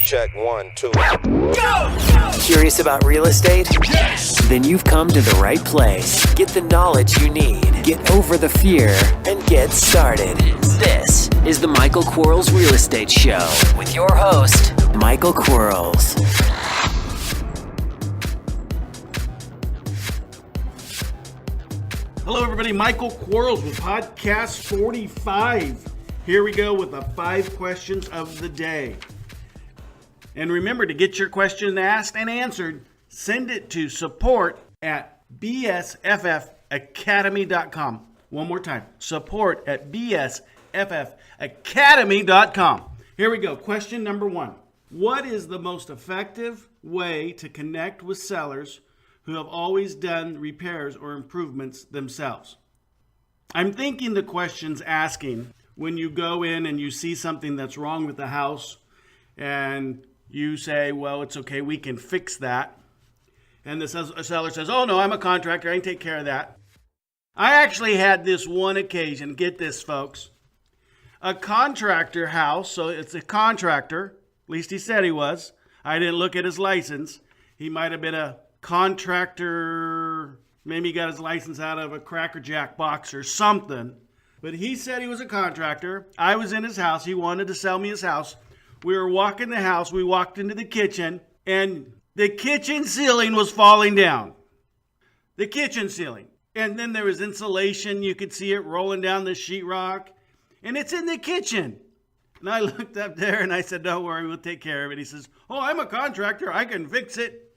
Check 1, 2. Go! Curious about real estate? Yes! Then you've come to the right place. Get the knowledge you need. Get over the fear and get started. This is the Michael Quarles Real Estate Show with your host, Michael Quarles. Hello, everybody. Michael Quarles with Podcast 45. Here we go with the 5 questions of the day. And remember, to get your question asked and answered, send it to support@bsffacademy.com. One more time, support@bsffacademy.com. Here we go. Question number 1. What is the most effective way to connect with sellers who have always done repairs or improvements themselves? I'm thinking the question's asking when you go in and you see something that's wrong with the house and you say, well, it's okay, we can fix that. And the seller says, oh no, I'm a contractor, I can take care of that. I actually had this one occasion, get this folks, a contractor house, so it's a contractor, at least he said he was. I didn't look at his license. He might have been a contractor, maybe he got his license out of a Cracker Jack box or something. But he said he was a contractor. I was in his house. He wanted to sell me his house. We were walking the house. We walked into the kitchen, and the kitchen ceiling was falling down. The kitchen ceiling. And then there was insulation. You could see it rolling down the sheetrock. And it's in the kitchen. And I looked up there, and I said, don't worry, we'll take care of it. He says, oh, I'm a contractor. I can fix it.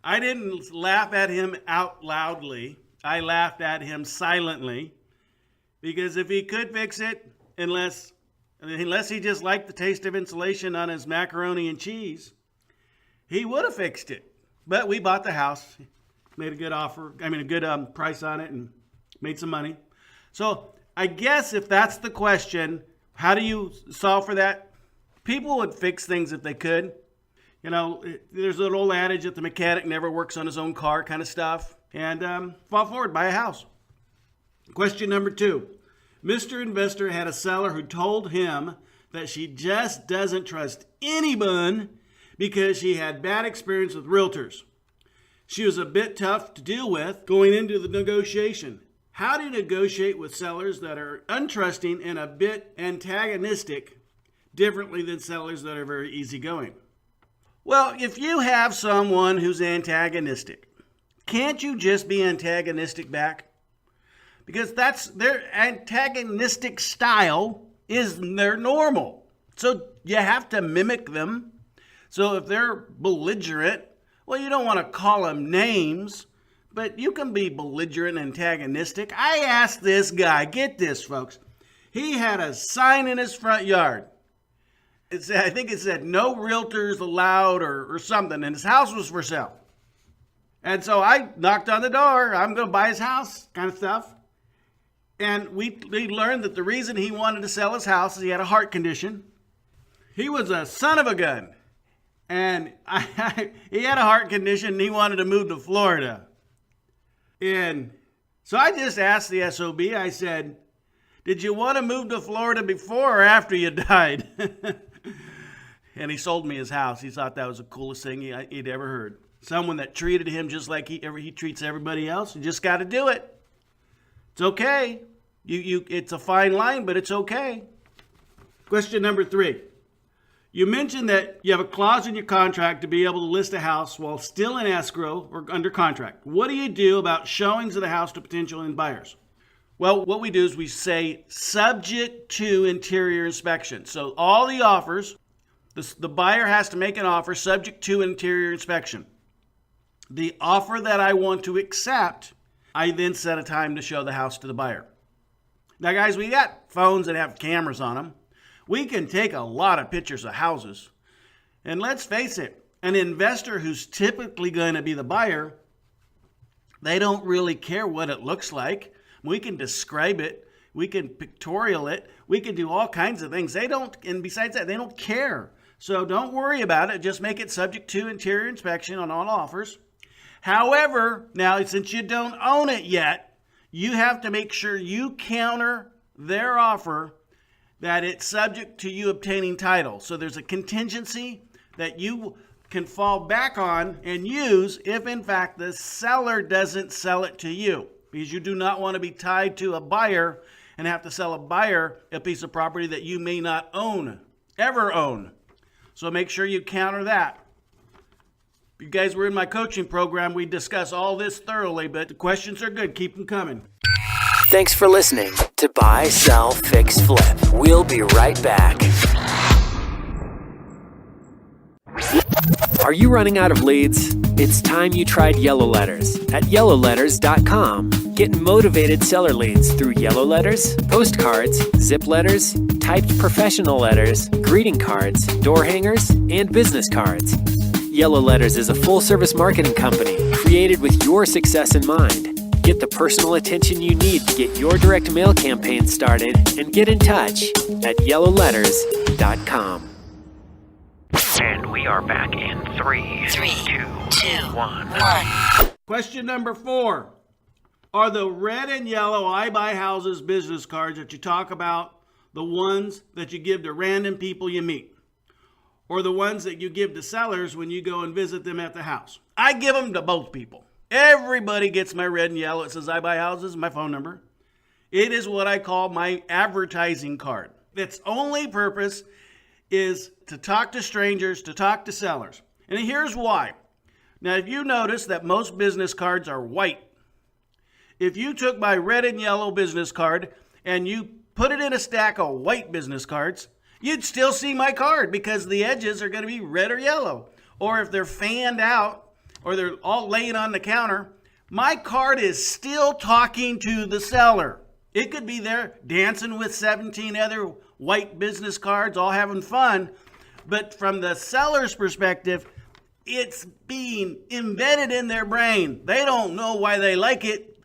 I didn't laugh at him out loudly. I laughed at him silently. Because if he could fix it, unless he just liked the taste of insulation on his macaroni and cheese, he would have fixed it. But we bought the house, made a good price on it, and made some money. So I guess if that's the question, how do you solve for that? People would fix things if they could. You know, there's an old adage that the mechanic never works on his own car kind of stuff. And fall forward, buy a house. Question number 2. Mr. Investor had a seller who told him that she just doesn't trust anyone because she had bad experience with realtors. She was a bit tough to deal with going into the negotiation. How do you negotiate with sellers that are untrusting and a bit antagonistic differently than sellers that are very easygoing? Well, if you have someone who's antagonistic, can't you just be antagonistic back? Because that's their antagonistic style is their normal. So you have to mimic them. So if they're belligerent, well, you don't want to call them names, but you can be belligerent and antagonistic. I asked this guy, get this, folks. He had a sign in his front yard. I think it said no realtors allowed or something, and his house was for sale. And so I knocked on the door. I'm going to buy his house kind of stuff. And we learned that the reason he wanted to sell his house is he had a heart condition. He was a son of a gun. And he had a heart condition and he wanted to move to Florida. And so I just asked the SOB, I said, did you want to move to Florida before or after you died? And he sold me his house. He thought that was the coolest thing he'd ever heard. Someone that treated him just like he treats everybody else. You just got to do it. It's okay. It's a fine line, but it's okay. Question number 3. You mentioned that you have a clause in your contract to be able to list a house while still in escrow or under contract. What do you do about showings of the house to potential buyers? Well, what we do is we say subject to interior inspection. So all the offers, the buyer has to make an offer subject to interior inspection. The offer that I want to accept, I then set a time to show the house to the buyer. Now, guys, we got phones that have cameras on them. We can take a lot of pictures of houses. And let's face it, an investor who's typically going to be the buyer, they don't really care what it looks like. We can describe it. We can pictorial it. We can do all kinds of things. They don't, and besides that, they don't care. So don't worry about it. Just make it subject to interior inspection on all offers. However, now since you don't own it yet, you have to make sure you counter their offer that it's subject to you obtaining title. So there's a contingency that you can fall back on and use if in fact the seller doesn't sell it to you, because you do not want to be tied to a buyer and have to sell a buyer a piece of property that you may not ever own. So make sure you counter that. If you guys were in my coaching program, we discuss all this thoroughly, but the questions are good. Keep them coming. Thanks for listening to Buy, Sell, Fix, Flip. We'll be right back. Are you running out of leads? It's time you tried Yellow Letters at yellowletters.com. Get motivated seller leads through yellow letters, postcards, zip letters, typed professional letters, greeting cards, door hangers, and business cards. Yellow Letters is a full-service marketing company created with your success in mind. Get the personal attention you need to get your direct mail campaign started and get in touch at yellowletters.com. And we are back in 3, 2, 1. Question number 4. Are the red and yellow I Buy Houses business cards that you talk about the ones that you give to random people you meet? Or the ones that you give to sellers when you go and visit them at the house? I give them to both people. Everybody gets my red and yellow. It says I Buy Houses, my phone number. It is what I call my advertising card. Its only purpose is to talk to strangers, to talk to sellers. And here's why. Now, if you notice that most business cards are white, if you took my red and yellow business card and you put it in a stack of white business cards, you'd still see my card because the edges are going to be red or yellow. Or if they're fanned out or they're all laying on the counter, my card is still talking to the seller. It could be there dancing with 17 other white business cards, all having fun. But from the seller's perspective, it's being embedded in their brain. They don't know why they like it,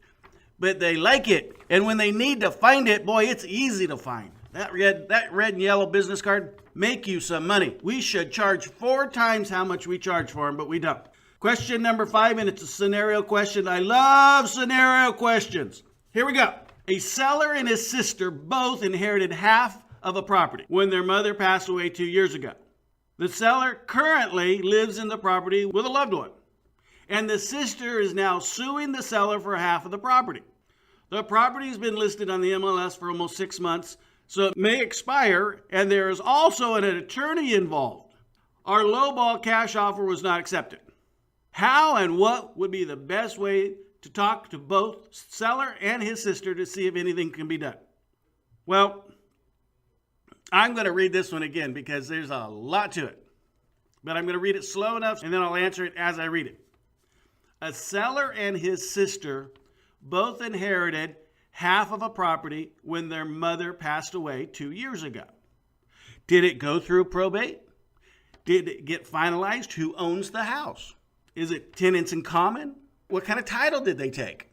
but they like it. And when they need to find it, boy, it's easy to find. That red and yellow business card make you some money. We should charge 4 times how much we charge for them, but we don't. Question number 5, and it's a scenario question. I love scenario questions. Here we go. A seller and his sister both inherited half of a property when their mother passed away 2 years ago. The seller currently lives in the property with a loved one, and the sister is now suing the seller for half of the property. The property has been listed on the MLS for almost 6 months, so it may expire, and there is also an attorney involved. Our lowball cash offer was not accepted. How and what would be the best way to talk to both seller and his sister to see if anything can be done? Well, I'm going to read this one again because there's a lot to it. But I'm going to read it slow enough and then I'll answer it as I read it. A seller and his sister both inherited half of a property when their mother passed away 2 years ago. Did it go through probate? Did it get finalized? Who owns the house? Is it tenants in common? What kind of title did they take?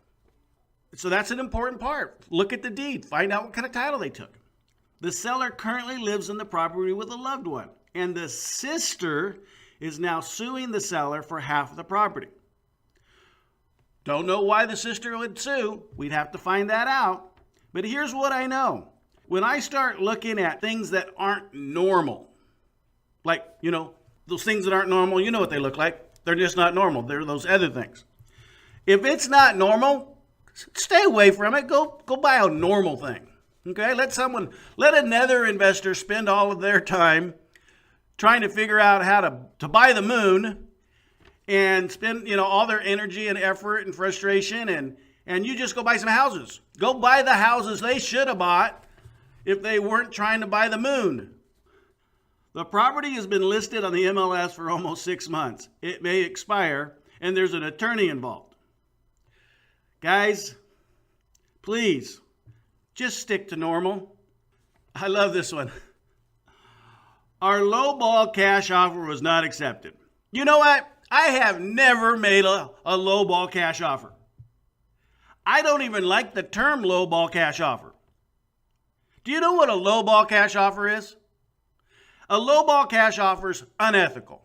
So that's an important part. Look at the deed. Find out what kind of title they took. The seller currently lives in the property with a loved one, and the sister is now suing the seller for half of the property. Don't know why the sister would sue. We'd have to find that out. But here's what I know. When I start looking at things that aren't normal, like, those things that aren't normal, you know what they look like. They're just not normal. They're those other things. If it's not normal, stay away from it. Go buy a normal thing. Okay? Let another investor spend all of their time trying to figure out how to buy the moon and spend, all their energy and effort and frustration and you just go buy some houses. Go buy the houses they should have bought if they weren't trying to buy the moon. The property has been listed on the MLS for almost 6 months. It may expire, and there's an attorney involved. Guys, please, just stick to normal. I love this one. Our lowball cash offer was not accepted. You know what? I have never made a lowball cash offer. I don't even like the term lowball cash offer. Do you know what a lowball cash offer is? A lowball cash offer is unethical.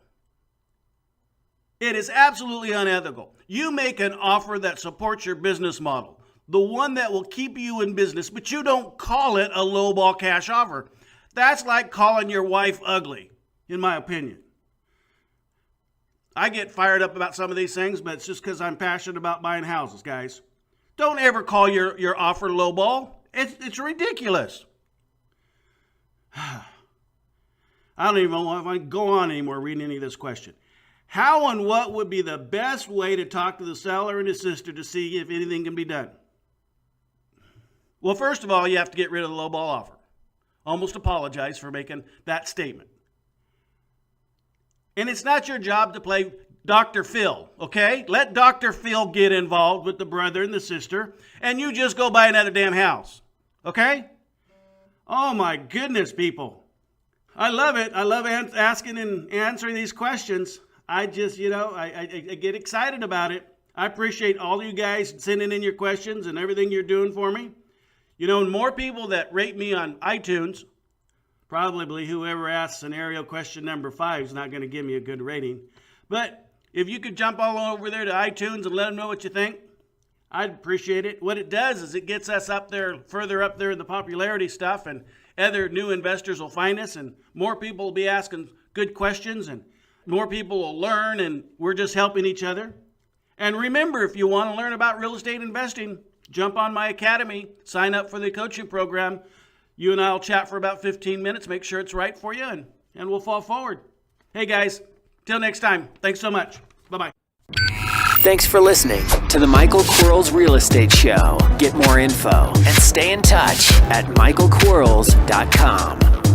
It is absolutely unethical. You make an offer that supports your business model, the one that will keep you in business, but you don't call it a lowball cash offer. That's like calling your wife ugly, in my opinion. I get fired up about some of these things, but it's just because I'm passionate about buying houses, guys. Don't ever call your offer lowball. It's ridiculous. I don't even know if I can go on anymore reading any of this question. How and what would be the best way to talk to the seller and his sister to see if anything can be done? Well, first of all, you have to get rid of the lowball offer. Almost apologize for making that statement. And it's not your job to play Dr. Phil, okay? Let Dr. Phil get involved with the brother and the sister, and you just go buy another damn house, okay? Oh my goodness, people. I love it. I love asking and answering these questions. I just, I get excited about it. I appreciate all you guys sending in your questions and everything you're doing for me. More people that rate me on iTunes, probably whoever asks scenario question number 5 is not going to give me a good rating. But if you could jump all over there to iTunes and let them know what you think, I'd appreciate it. What it does is it gets us up there, further up there in the popularity stuff, and other new investors will find us, and more people will be asking good questions, and more people will learn, and we're just helping each other. And remember, if you want to learn about real estate investing, jump on my academy, sign up for the coaching program. You and I will chat for about 15 minutes, make sure it's right for you, and we'll fall forward. Hey, guys, till next time, thanks so much. Bye-bye. Thanks for listening to the Michael Quarles Real Estate Show. Get more info and stay in touch at michaelquarles.com.